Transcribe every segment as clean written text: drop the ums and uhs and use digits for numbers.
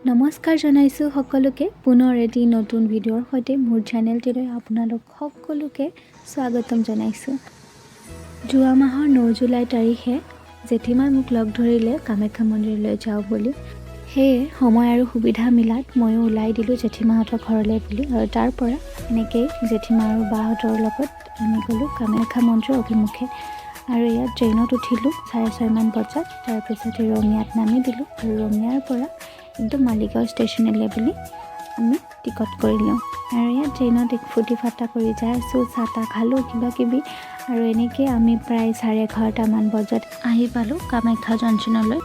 নমস্কাৰ জনাইছোঁ সকলোকে পুনৰ এটি নতুন ভিডিঅ'ৰ সৈতে মোৰ চেনেলটিলৈ আপোনালোক সকলোকে স্বাগতম জনাইছোঁ। যোৱা মাহৰ 9 জুলাই তাৰিখে জেঠীমাই মোক লগ ধৰিলে কামাখ্যা মন্দিৰলৈ যাওঁ বুলি। সেয়ে সময় আৰু সুবিধা মিলাত ময়ো ওলাই দিলোঁ জেঠীমাহঁতৰ ঘৰলৈ বুলি, আৰু তাৰ পৰা এনেকৈয়ে জেঠীমা আৰু বাহঁতৰ লগত আমি গ'লোঁ কামাখ্যা মন্দিৰৰ অভিমুখে। আৰু ইয়াত ট্ৰেইনত উঠিলোঁ 6:30 মান বজাত। তাৰপিছতে ৰঙিয়াত নামি দিলোঁ আৰু ৰঙিয়াৰ পৰা একদম মালিগাঁও ষ্টেচনলৈ বুলি আমি টিকট কৰিলোঁ। আৰু ইয়াত ট্ৰেইনত ফূৰ্তি ফাৰ্তা কৰি যাই আছোঁ, চাহ তাহ খালোঁ কিবা কিবি, আৰু এনেকৈ আমি প্ৰায় 11:30 মান বজাত আহি পালোঁ কামাখ্যা জংচনলৈ।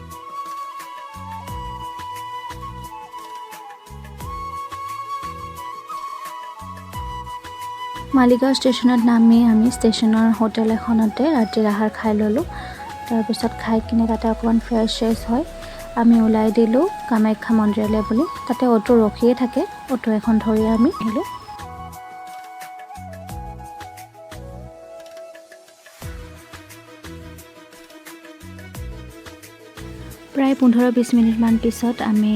মালিগাঁও ষ্টেচনত নামি আমি ষ্টেচনৰ হোটেল এখনতে ৰাতিৰ আহাৰ খাই ল'লোঁ। তাৰপিছত খাই কিনে তাতে অকণমান ফ্ৰেছ হয় আমি ওলাই দিলোঁ কামাখ্যা মন্দিৰলৈ বুলি। তাতে অটো ৰখিয়ে থাকে, অটো এখন ধৰি আমি আহিলোঁ। প্ৰায় 15-20 মিনিটমান পিছত আমি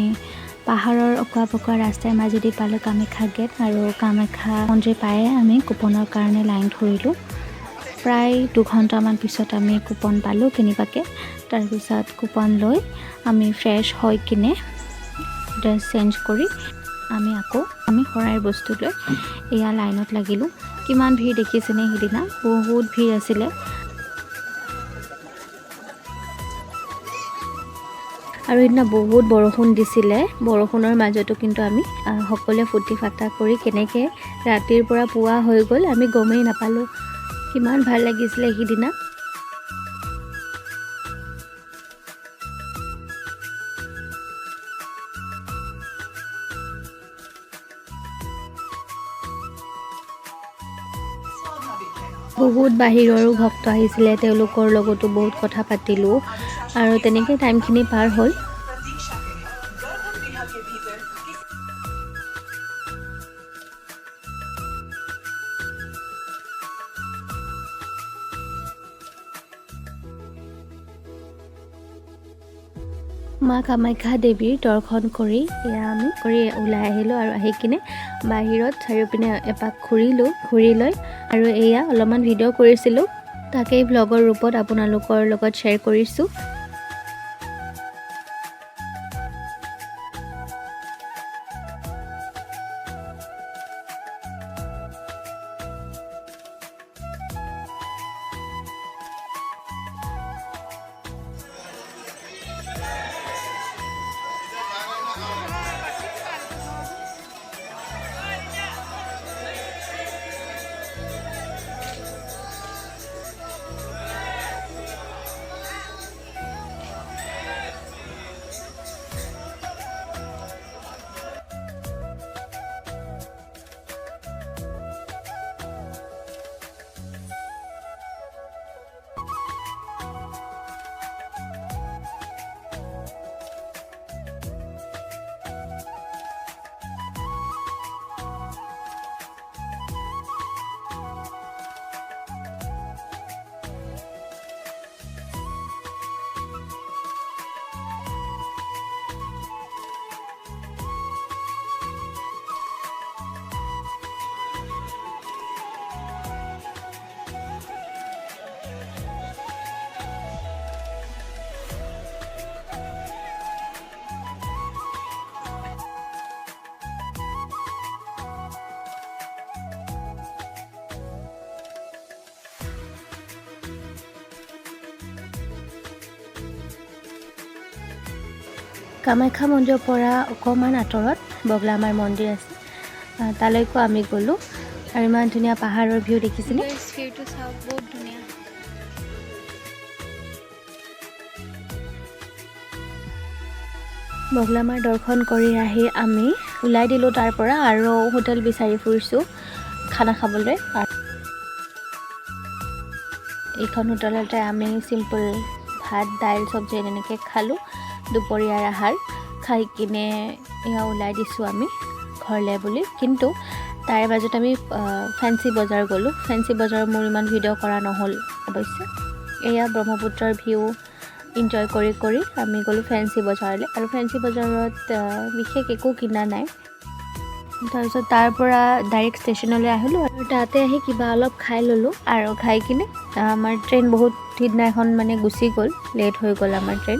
পাহাৰৰ অকোৱা পকোৱা ৰাস্তাৰ মাজেদি পালোঁ কামাখ্যা গেট, আৰু কামাখ্যা মন্দিৰ পায়ে আমি কুপনৰ কাৰণে লাইন ধৰিলোঁ। প্ৰায় 2 ঘণ্টামান পিছত আমি কুপন পালোঁ কিনিবাকে। তাৰপিছত কুপন লৈ আমি ফ্ৰেছ হৈ কিনে ড্ৰেছ চেঞ্জ কৰি আমি শৰাইৰ বস্তু লৈ এয়া লাইনত লাগিলোঁ। কিমান ভিৰ দেখিছেনে, সিদিনা বহুত ভিৰ আছিলে। আৰু সেইদিনা বহুত বৰষুণ দিছিলে, বৰষুণৰ মাজতো কিন্তু আমি সকলোৱে ফূৰ্তি ফাৰ্তা কৰি কেনেকৈ ৰাতিৰ পৰা পুৱা হৈ গ'ল আমি গমেই নাপালোঁ। কিমান ভাল লাগিছিলে সিদিনা। বহুত বাহিৰৰো ভক্ত আহিছিলে, তেওঁলোকৰ লগতো বহুত কথা পাতিলোঁ, আৰু তেনেকৈ টাইমখিনি পাৰ হ'ল। মা কামাখ্যা দেৱীৰ দৰ্শন কৰি আমি ওলাই আহিলোঁ, আৰু আহি কিনে বাহিৰত চাৰিওপিনে এপাক ঘূৰি লৈ আৰু এয়া অলপমান ভিডিঅ' কৰিছিলোঁ, তাকেই ভ্লগৰ ৰূপত আপোনালোকৰ লগত শ্বেয়াৰ কৰিছোঁ। কামাখ্যা মন্দিৰৰ পৰা অকণমান আঁতৰত বগলামাৰ মন্দিৰ আছে, তালৈকো আমি গ'লোঁ। আৰু ইমান ধুনীয়া পাহাৰৰ ভিউ দেখিছেনে? ভিউটো চাওক, বহুত ধুনীয়া। বগলামাৰ দৰ্শন কৰি আহি আমি ওলাই দিলোঁ তাৰ পৰা, আৰু হোটেল বিচাৰি ফুৰিছোঁ খানা খাবলৈ। এইখন হোটেলতে আমি চিম্পল ভাত দাইল চব্জি এনেকৈ খালোঁ দুপৰীয়াৰ আহাৰ। খাই কিনে এয়া ওলাই দিছোঁ আমি ঘৰলৈ বুলি। কিন্তু তাৰে মাজত আমি ফেঞ্চি বজাৰ গ'লোঁ। ফেঞ্চি বজাৰৰ মোৰ ইমান ভিডিঅ' কৰা নহ'ল অৱশ্যে। এয়া ব্ৰহ্মপুত্ৰৰ ভিউ, এনজয় কৰি আমি গ'লোঁ ফেঞ্চি বজাৰলৈ আৰু ফেঞ্চি বজাৰত বিশেষ একো কিনা নাই তাৰপিছত তাৰ পৰা ডাইৰেক্ট ষ্টেচনলৈ আহিলোঁ আৰু তাতে আহি কিবা অলপ খাই ল'লোঁ আৰু খাই কিনে আমাৰ ট্ৰেইন বহুত সিদিনাখন মানে গুচি গ'ল লেট হৈ গ'ল আমাৰ ট্ৰেইন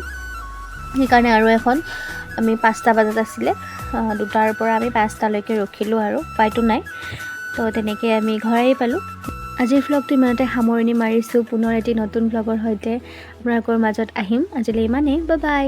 সেইকাৰণে আৰু এখন আমি 5টা বজাত আছিলে 2টাৰ পৰা আমি 5টালৈকে ৰখিলোঁ আৰু উপায়তো নাই তো তেনেকৈ আমি ঘৰ আহি পালোঁ আজিৰ ভ্লগটো ইমানতে সামৰণি মাৰিছোঁ পুনৰ এটি নতুন ভ্লগৰ সৈতে আপোনালোকৰ মাজত আহিম আজিলৈ ইমানেই বাই বাই